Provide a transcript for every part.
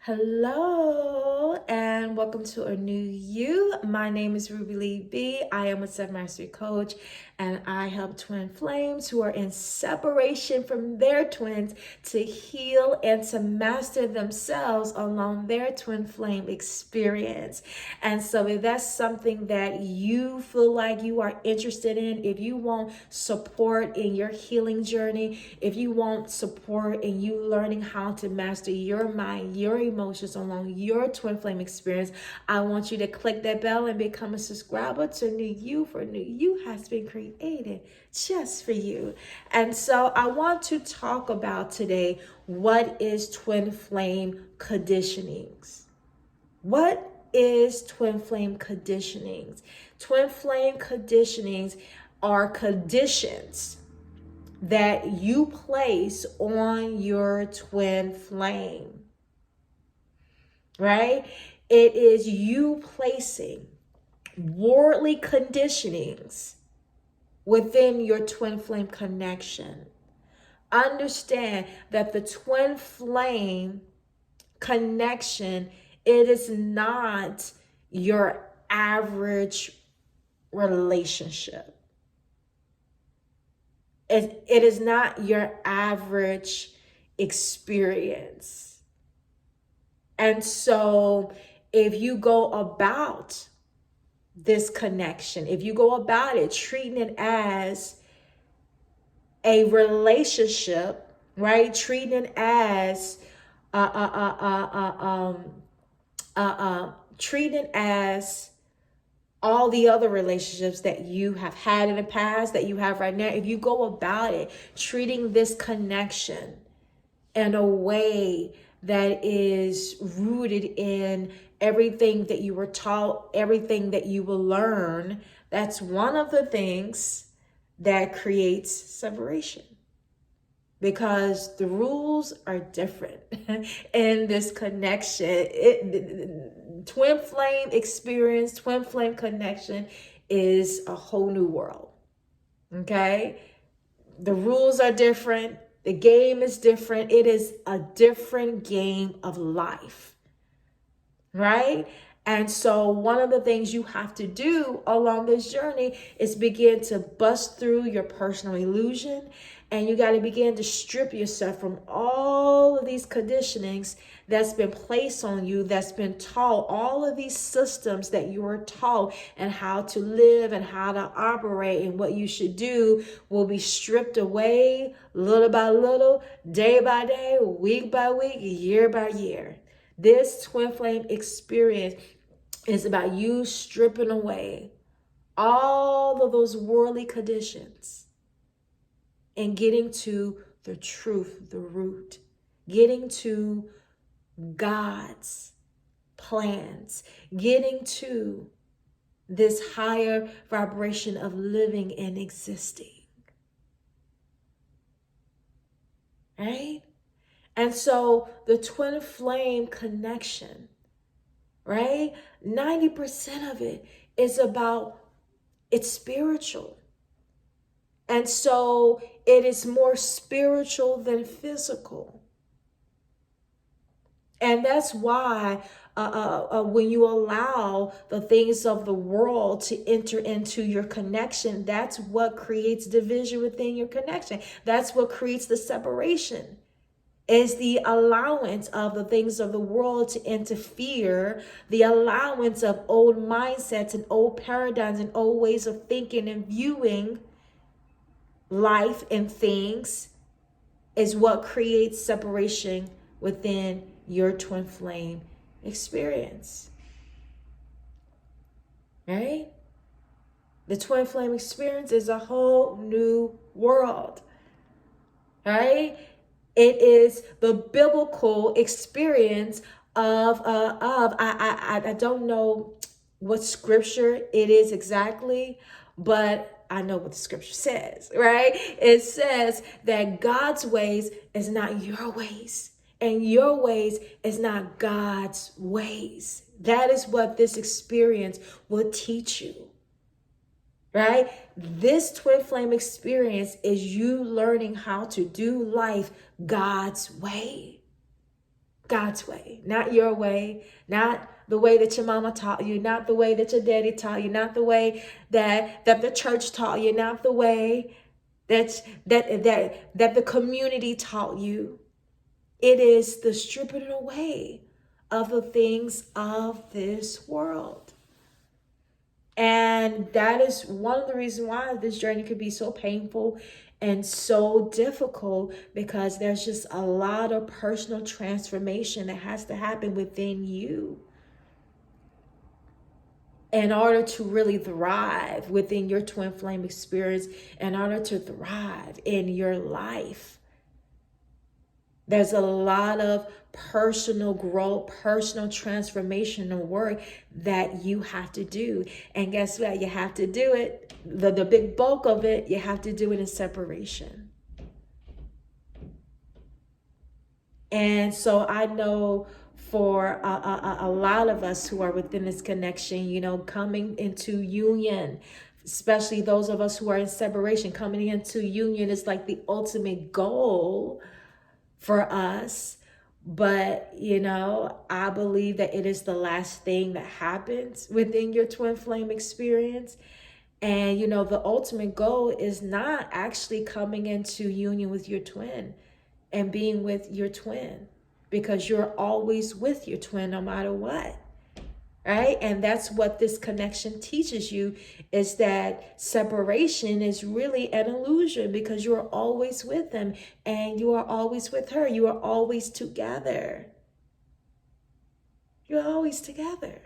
Hello and welcome to a new you. My name is Ruby Lee B. I am a Seven Mastery Coach and I help twin flames who are in separation from their twins to heal and to master themselves along their twin flame experience. And so if that's something that you feel like you are interested in, if you want support in your healing journey, if you want support in you learning how to master your mind, your emotions along your twin flame experience, I want you to click that bell and become a subscriber to New You, for New You has been created just for you. And so I want to talk about today, what is twin flame conditionings? What is twin flame conditionings? Twin flame conditionings are conditions that you place on your twin flame, right? It is you placing worldly conditionings within your twin flame connection. Understand that the twin flame connection, it is not your average relationship. It is not your average experience. And so if you go about this connection, if you go about it treating it as a relationship, right? Treating it as treating it as all the other relationships that you have had in the past, that you have right now. If you go about it treating this connection in a way that is rooted in everything that you were taught, everything that you will learn, that's one of the things that creates separation. Because the rules are different in this connection. Twin flame experience, twin flame connection is a whole new world. Okay? The rules are different. The game is different. It is a different game of life. Right? And so one of the things you have to do along this journey is begin to bust through your personal illusion. And you got to begin to strip yourself from all of these conditionings that's been placed on you, that's been taught, all of these systems that you were taught, and how to live and how to operate and what you should do will be stripped away little by little, day by day, week by week, year by year. This twin flame experience is about you stripping away all of those worldly conditions and getting to the truth, the root, getting to God's plans, getting to this higher vibration of living and existing. Right? And so the twin flame connection, right? 90% of it is about, it's spiritual. And so it is more spiritual than physical. And that's why when you allow the things of the world to enter into your connection, that's what creates division within your connection. That's what creates the separation. Is the allowance of the things of the world to interfere, the allowance of old mindsets and old paradigms and old ways of thinking and viewing life and things is what creates separation within your twin flame experience. Right? The twin flame experience is a whole new world. Right? It is the biblical experience of I don't know what scripture it is exactly, but I know what the scripture says, right? It says that God's ways is not your ways, and your ways is not God's ways. That is what this experience will teach you. Right? This twin flame experience is you learning how to do life God's way. God's way, not your way, not the way that your mama taught you, not the way that your daddy taught you, not the way that the church taught you, not the way that the community taught you. It is the stripping away of the things of this world. And that is one of the reasons why this journey could be so painful and so difficult, because there's just a lot of personal transformation that has to happen within you in order to really thrive within your twin flame experience, in order to thrive in your life. There's a lot of personal growth, personal transformational work that you have to do. And guess what? You have to do it. The big bulk of it, you have to do it in separation. And so I know for a lot of us who are within this connection, you know, coming into union, especially those of us who are in separation, coming into union is like the ultimate goal for us. But, you know, I believe that it is the last thing that happens within your twin flame experience. And, you know, the ultimate goal is not actually coming into union with your twin and being with your twin, because you're always with your twin no matter what. Right? And that's what this connection teaches you, is that separation is really an illusion, because you are always with them and you are always with her. You are always together. You're always together.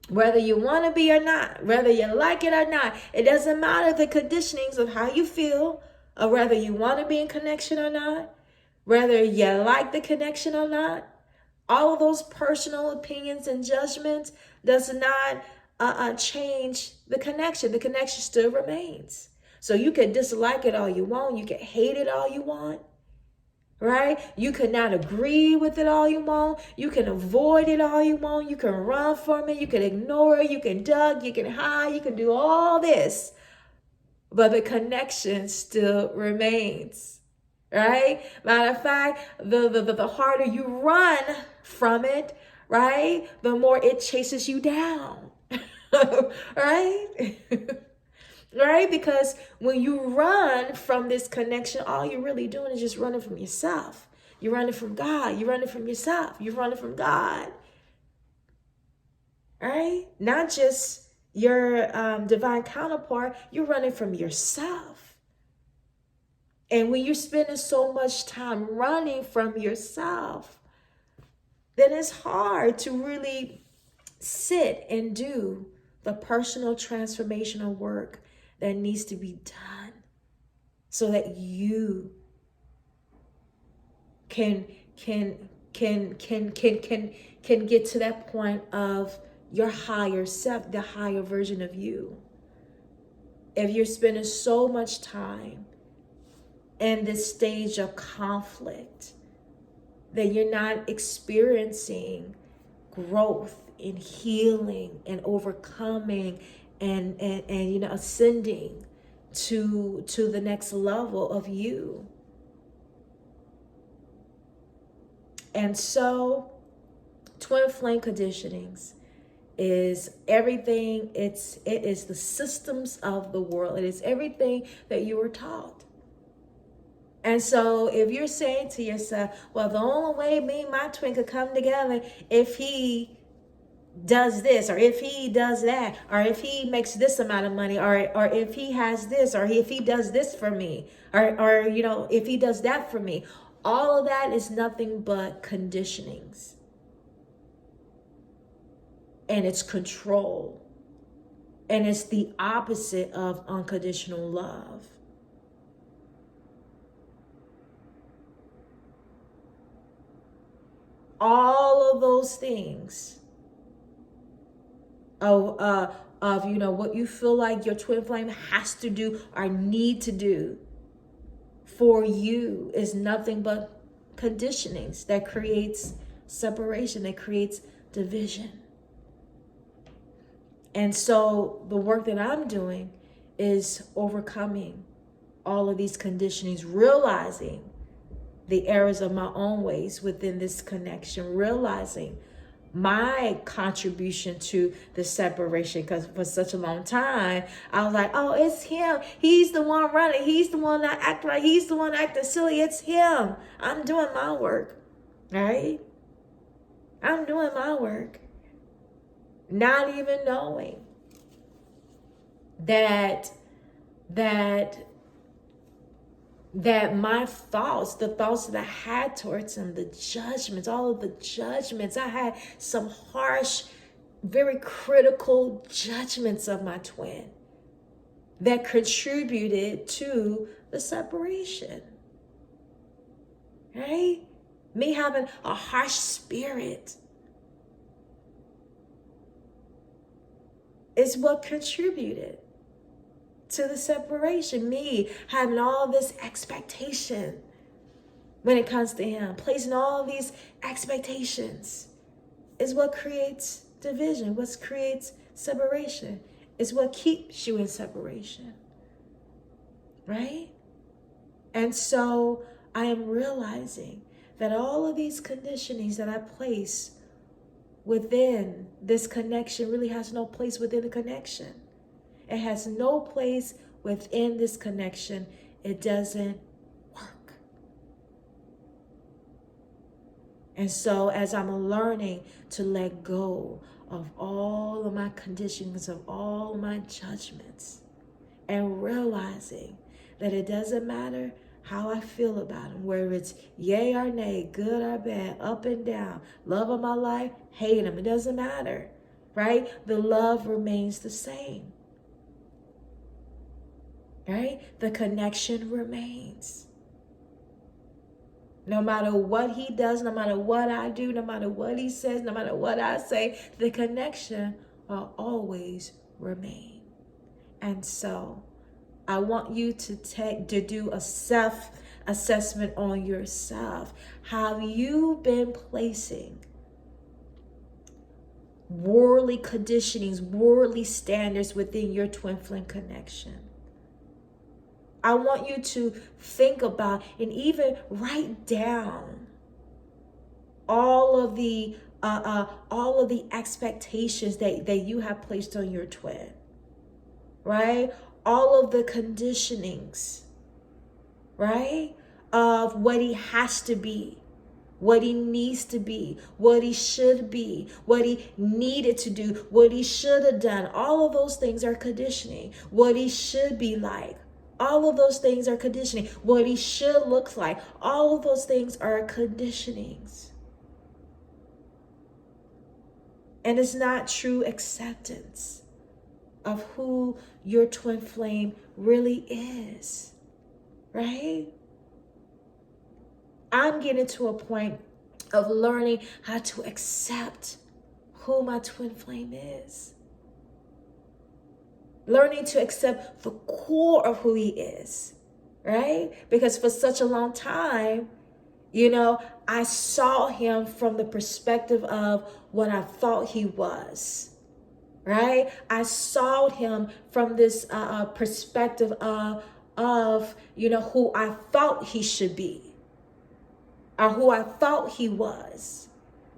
Whether you want to be or not, whether you like it or not, it doesn't matter the conditionings of how you feel, or whether you want to be in connection or not, whether you like the connection or not. All of those personal opinions and judgments does not change the connection. The connection still remains. So you can dislike it all you want. You can hate it all you want. Right? You could not agree with it all you want. You can avoid it all you want. You can run from it. You can ignore it. You can duck. You can hide. You can do all this. But the connection still remains. Right? Matter of fact, the harder you run from it, right, the more it chases you down. Right? Right? Because when you run from this connection, all you're really doing is just running from yourself. You're running from God. You're running from yourself. You're running from God. Right? Not just your divine counterpart. You're running from yourself. And when you're spending so much time running from yourself, then it's hard to really sit and do the personal transformational work that needs to be done, so that you can get to that point of your higher self, the higher version of you. If you're spending so much time in this stage of conflict, that you're not experiencing growth and healing and overcoming and you know, ascending to the next level of you. And so twin flame conditionings is everything. It is the systems of the world. It is everything that you were taught. And so if you're saying to yourself, well, the only way me and my twin could come together if he does this, or if he does that, or if he makes this amount of money, or if he has this, or if he does this for me, or you know, if he does that for me, all of that is nothing but conditionings. And it's control. And it's the opposite of unconditional love. All of those things of you know, what you feel like your twin flame has to do or need to do for you is nothing but conditionings that creates separation, that creates division. And so the work that I'm doing is overcoming all of these conditionings, realizing the errors of my own ways within this connection, realizing my contribution to the separation. Because for such a long time, I was like, oh, it's him. He's the one running. He's the one not acting right. He's the one acting silly. It's him. I'm doing my work, right? I'm doing my work. Not even knowing that my thoughts, the thoughts that I had towards him, the judgments, all of the judgments, I had some harsh, very critical judgments of my twin that contributed to the separation, right? Me having a harsh spirit is what contributed to the separation. Me having all this expectation when it comes to him, placing all these expectations is what creates division, what creates separation, is what keeps you in separation, right? And so I am realizing that all of these conditionings that I place within this connection really has no place within the connection. It has no place within this connection. It doesn't work. And so as I'm learning to let go of all of my conditionings, of all of my judgments, and realizing that it doesn't matter how I feel about him, whether it's yay or nay, good or bad, up and down, love of my life, hate him, it doesn't matter, right? The love remains the same. Right? The connection remains. No matter what he does, no matter what I do, no matter what he says, no matter what I say, the connection will always remain. And so I want you to do a self-assessment on yourself. Have you been placing worldly conditionings, worldly standards within your twin flame connection? I want you to think about and even write down all of the expectations that you have placed on your twin, right? All of the conditionings, right? Of what he has to be, what he needs to be, what he should be, what he needed to do, what he should have done. All of those things are conditioning. What he should be like. All of those things are conditioning. What he should look like. All of those things are conditionings. And it's not true acceptance of who your twin flame really is, right? I'm getting to a point of learning how to accept who my twin flame is. Learning to accept the core of who he is, right? Because for such a long time, I saw him from the perspective of what I thought he was, right? I saw him from this perspective of who I thought he should be or who I thought he was.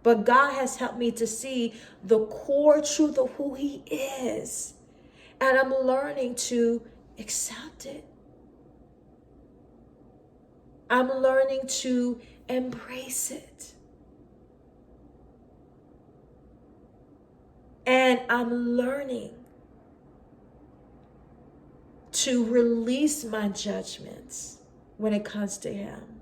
But God has helped me to see the core truth of who he is. And I'm learning to accept it. I'm learning to embrace it. And I'm learning to release my judgments when it comes to him.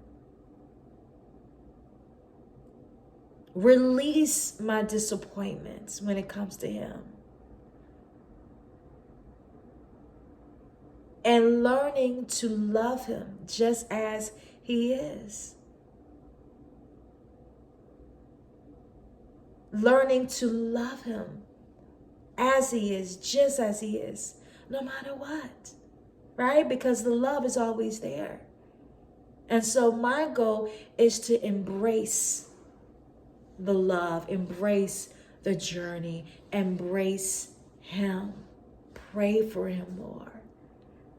Release my disappointments when it comes to him. And learning to love him just as he is. Learning to love him as he is, just as he is, no matter what, right? Because the love is always there. And so my goal is to embrace the love, embrace the journey, embrace him, pray for him more.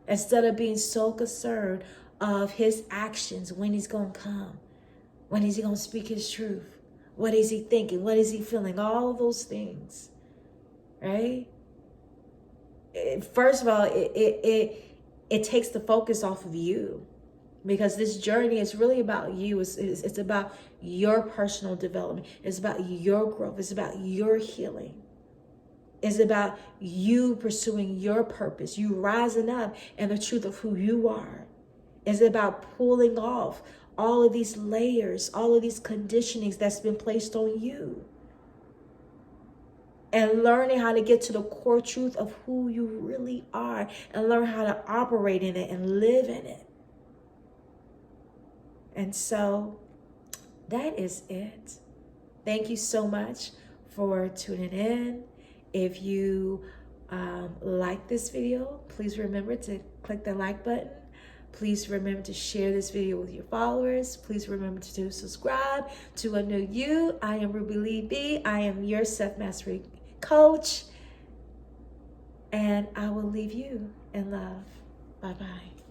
Instead of being so concerned of his actions, when he's going to come, when is he going to speak his truth, what is he thinking, what is he feeling, all of those things, right? First of all, it takes the focus off of you, because this journey is really about you. It's about your personal development. It's about your growth. It's about your healing. It's about you pursuing your purpose, you rising up in the truth of who you are. It's about pulling off all of these layers, all of these conditionings that's been placed on you, and learning how to get to the core truth of who you really are, and learn how to operate in it and live in it. And so that is it. Thank you so much for tuning in. If you like this video, please remember to click the like button. Please remember to share this video with your followers. Please remember to subscribe to A New You. I am Ruby Lee B. I am your self-mastery coach. And I will leave you in love. Bye-bye.